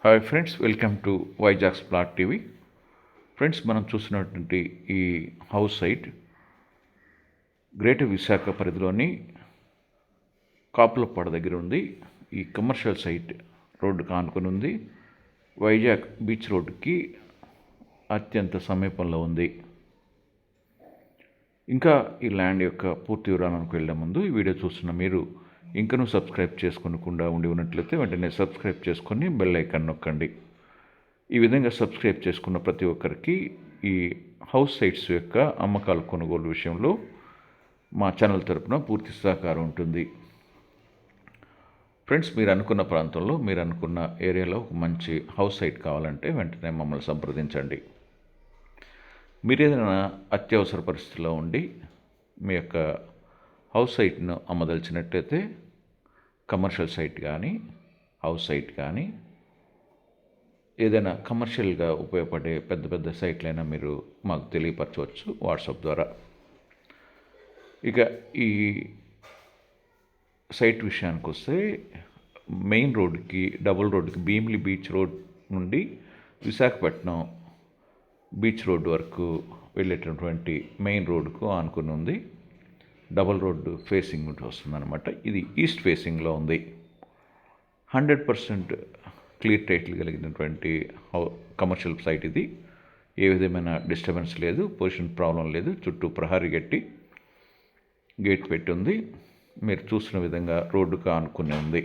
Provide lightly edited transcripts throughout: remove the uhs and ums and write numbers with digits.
Hi friends, welcome to Vizag's plot TV. Friends, మనం చూసినటువంటి ఈ హౌస్ సైట్ గ్రేటర్ విశాఖ పరిధిలోని కాపులపాడు దగ్గర ఉంది. ఈ కమర్షియల్ సైట్ రోడ్డుకు ఆనుకొని ఉంది. వైజాగ్ బీచ్ రోడ్డుకి అత్యంత సమీపంలో ఉంది. ఇంకా ఈ ల్యాండ్ యొక్క పూర్తి వివరాలకు వెళ్ళే ముందు ఈ వీడియో చూస్తున్న మీరు ఇంకనూ సబ్స్క్రైబ్ చేసుకోకుండా ఉండి ఉన్నట్లయితే వెంటనే సబ్స్క్రైబ్ చేసుకొని బెల్ ఐకాన్ నొక్కండి. ఈ విధంగా సబ్స్క్రైబ్ చేసుకున్న ప్రతి ఒక్కరికి ఈ హౌస్ సైట్స్ యొక్క అమ్మకాల కొనుగోలు విషయంలో మా ఛానల్ తరపున పూర్తి సహకారం ఉంటుంది. ఫ్రెండ్స్, మీరు అనుకున్న ప్రాంతంలో మీరు అనుకున్న ఏరియాలో ఒక మంచి హౌస్ సైట్ కావాలంటే వెంటనే మమ్మల్ని సంప్రదించండి. మీరు ఏదైనా అత్యవసర పరిస్థితిలో ఉండి మీ యొక్క హౌస్ సైట్ను అమ్మదలిచినట్లయితే కమర్షియల్ సైట్ కానీ హౌస్ సైట్ కానీ ఏదైనా కమర్షియల్గా ఉపయోగపడే పెద్ద పెద్ద సైట్లైనా మీరు మాకు తెలియపరచవచ్చు వాట్సాప్ ద్వారా. ఇక ఈ సైట్ విషయానికి వస్తే మెయిన్ రోడ్డుకి డబుల్ రోడ్డుకి భీమిలి బీచ్ రోడ్ నుండి విశాఖపట్నం బీచ్ రోడ్ వరకు వెళ్ళేటటువంటి మెయిన్ రోడ్డుకు ఆనుకుని ఉంది. డబల్ రోడ్డు ఫేసింగ్ వస్తుందన్నమాట. ఇది ఈస్ట్ ఫేసింగ్లో ఉంది. 100% క్లియర్ టైటిల్ కలిగినటువంటి కమర్షియల్ సైట్ ఇది. ఏ విధమైన డిస్టర్బెన్స్ లేదు, పొజిషన్ ప్రాబ్లం లేదు. చుట్టూ ప్రహరీ గట్టి గేట్ పెట్టి ఉంది. మీరు చూసిన విధంగా రోడ్డుకు ఆనుకుని ఉంది.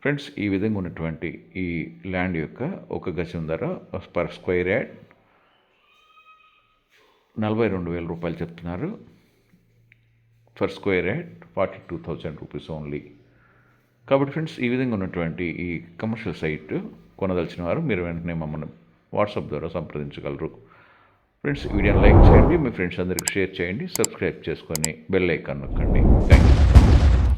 ఫ్రెండ్స్, ఈ విధంగా ఉన్నటువంటి ఈ ల్యాండ్ యొక్క ఒక గజం ధర పర్ స్క్వేర్ యార్డ్ 42,000 రూపాయలు చెప్తున్నారు. For square yard 42,000 rupees only. కాబట్టి ఫ్రెండ్స్, ఈ విధంగా ఉన్నటువంటి ఈ కమర్షియల్ సైట్ కొనదలిచిన వారు మీరు వెంటనే మమ్మల్ని వాట్సాప్ ద్వారా సంప్రదించగలరు. ఫ్రెండ్స్, వీడియోని లైక్ చేయండి, మీ ఫ్రెండ్స్ అందరికీ షేర్ చేయండి, సబ్స్క్రైబ్ చేసుకొని బెల్ ఐకాన్ నొక్కండి. Thank you.